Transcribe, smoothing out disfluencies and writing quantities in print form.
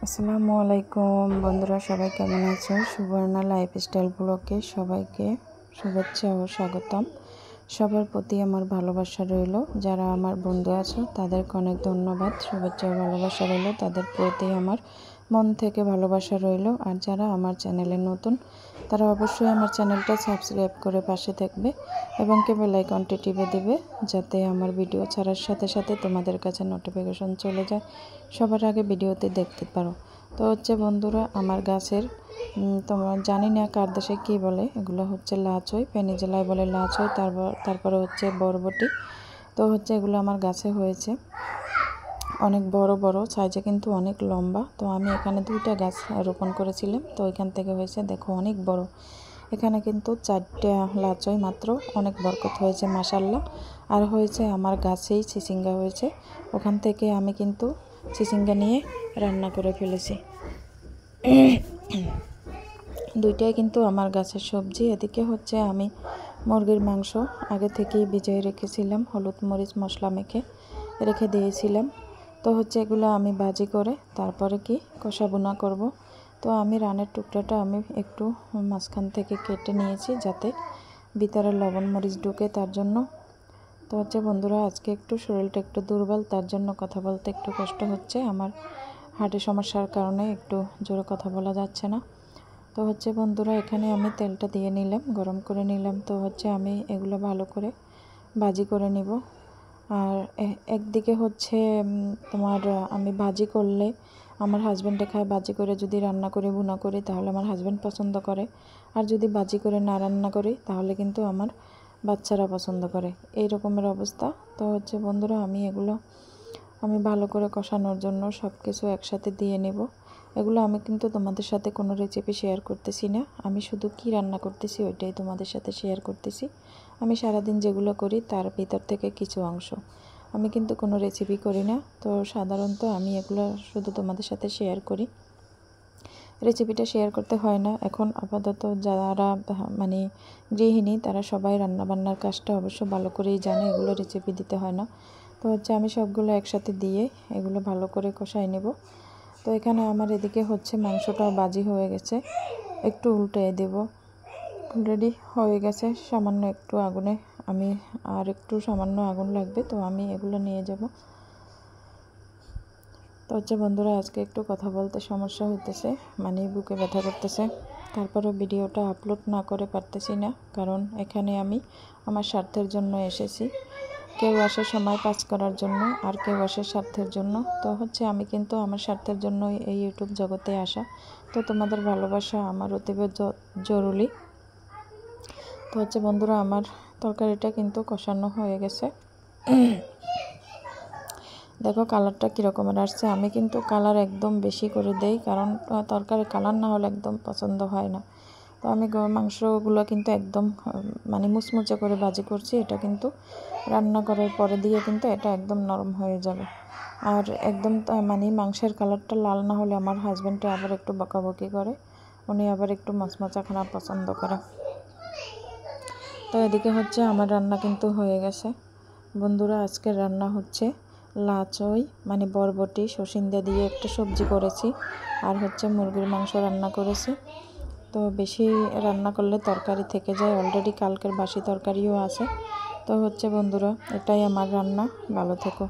আসসালামু আলাইকুম বন্ধুরা, সবাই কেমন আছো? সুবর্ণা লাইফস্টাইল ব্লগে সবাইকে শুভেচ্ছা ও স্বাগতম। সবার প্রতি আমার ভালোবাসা রইল। যারা আমার বন্ধু আছো তাদেরকে অনেক ধন্যবাদ, শুভেচ্ছা ও ভালোবাসা রইল। তাদের প্রতি আমার মন থেকে ভালোবাসা রইল। আর যারা আমার চ্যানেলে নতুন তারা অবশ্যই আমার চ্যানেলটা সাবস্ক্রাইব করে পাশে থাকবে এবং বেল আইকনটি টিপে দেবে, যাতে আমার ভিডিও ছাড়ার সাথে সাথে তোমাদের কাছে নোটিফিকেশন চলে যায়, সবার আগে ভিডিওতে দেখতে পারো। তো বন্ধুরা, আমার গাছের তোমার জানি না কার দেশে কী বলে, এগুলো হচ্ছে লাচই, ফেনী জেলায় বলে লাচই, তারপরে বরবটি। তো এগুলো আমার গাছে হয়েছে অনেক বড় বড় সাইজে, কিন্তু অনেক লম্বা। তো আমি এখানে 2টা গাছ রোপণ করেছিলাম, তো ওইখান থেকে হয়েছে দেখো অনেক বড়। এখানে কিন্তু 4টা লাচই মাত্র, অনেক বরকত হয়েছে মাশাল্লাহ। আর হয়েছে আমার গাছেই চিচিঙ্গা হয়েছে, ওখান থেকে আমি কিন্তু চিচিঙ্গা নিয়ে রান্না করে ফেলেছি। 2টাই কিন্তু আমার গাছের সবজি। এদিকে আমি মুরগির মাংস আগে থেকেই ভিজিয়ে রেখেছিলাম, হলুদ মরিচ মশলা মেখে রেখে দিয়েছিলাম। তো এগুলো আমি ভাজি করে তারপরে কষা বোনা করব। তো আমি রানের টুকরাটা আমি একটু মাঝখান থেকে কেটে নিয়েছি, যাতে ভিতরে লবণ মরিচ ঢুকে, তার জন্য। তো বন্ধুরা, আজকে একটু শরীরটা একটু দুর্বল, তার জন্য কথা বলতে একটু কষ্ট হচ্ছে। আমার হার্টের সমস্যার কারণে একটু জোরে কথা বলা যাচ্ছে না। তো বন্ধুরা, এখানে আমি তেলটা দিয়ে নিলাম, গরম করে নিলাম। তো আমি এগুলো ভালো করে ভাজি করে নিব। আর একদিকে তোমার আমি ভাজি করলে আমার হাজব্যান্ডে খায়, ভাজি করে যদি রান্না করে ভুনা করি তাহলে আমার হাজব্যান্ড পছন্দ করে, আর যদি ভাজি করে না রান্না করি তাহলে কিন্তু আমার বাচ্চারা পছন্দ করে, এই রকমের অবস্থা। তো বন্ধুরা, আমি ভালো করে কষানোর জন্য সব কিছু একসাথে দিয়ে নেব। এগুলো আমি কিন্তু তোমাদের সাথে কোনো রেসিপি শেয়ার করতেছি না, আমি শুধু কি রান্না করতেছি ওইটাই তোমাদের সাথে শেয়ার করতেছি। আমি সারাদিন যেগুলো করি তার ভিতর থেকে কিছু অংশ, আমি কিন্তু কোনো রেসিপি করি না। তো সাধারণত আমি এগুলো শুধু তোমাদের সাথে শেয়ার করি, রেসিপিটা শেয়ার করতে হয় না। এখন আপাতত যারা গৃহিণী তারা সবাই রান্নাবান্নার কাজটা অবশ্য ভালো করেই জানে, এগুলো রেসিপি দিতে হয় না। তো আমি সবগুলো একসাথে দিয়ে এগুলো ভালো করে কষাই নেব। তো এখানে আমার এদিকে মাংসটাও ভাজি হয়ে গেছে, একটু উল্টে দেব। অলরেডি হয়ে গেছে, সামান্য একটু আগুনে, আমি আর একটু সামান্য আগুন লাগবে, তো আমি এগুলো নিয়ে যাব। তো বন্ধুরা, আজকে একটু কথা বলতে সমস্যা হইতেছে, বুকে ব্যথা করতেছে। তারপরও ভিডিওটা আপলোড না করে পারতেছি না, কারণ এখানে আমি আমার স্বার্থের জন্য এসেছি। কেউ আসে সময় পাস করার জন্য, আর কেউ আসে স্বার্থের জন্য। তো আমি কিন্তু আমার স্বার্থের জন্যই এই ইউটিউব জগতে আসা। তো তোমাদের ভালোবাসা আমার অতীব জরুরি। তো বন্ধুরা, আমার তরকারিটা কিন্তু কষানো হয়ে গেছে। দেখো কালারটা কীরকমের আসছে। আমি কিন্তু কালার একদম বেশি করে দেই, কারণ তরকারি কালার না হলে একদম পছন্দ হয় না। তো আমি মাংসগুলো কিন্তু একদম মুচমুচে করে ভাজি করছি, এটা কিন্তু রান্না করার পরে দিয়ে কিন্তু এটা একদম নরম হয়ে যাবে। আর একদম মাংসের কালারটা লাল না হলে আমার হাজব্যান্ডে আবার একটু বকাবকি করে, উনি আবার একটু মচমচা খানা পছন্দ করে। তো এদিকে আমার রান্না কিন্তু হয়ে গেছে বন্ধুরা। আজকের রান্না লাচই বরবটি সসিন্দা দিয়ে একটা সবজি করেছি, আর মুরগির মাংস রান্না করেছি। তো বেশি রান্না করলে তরকারি থেকে যায়, অলরেডি কালকের বাসি তরকারিও আছে। তো বন্ধুরা, এটাই আমার রান্না। ভালো থেকো।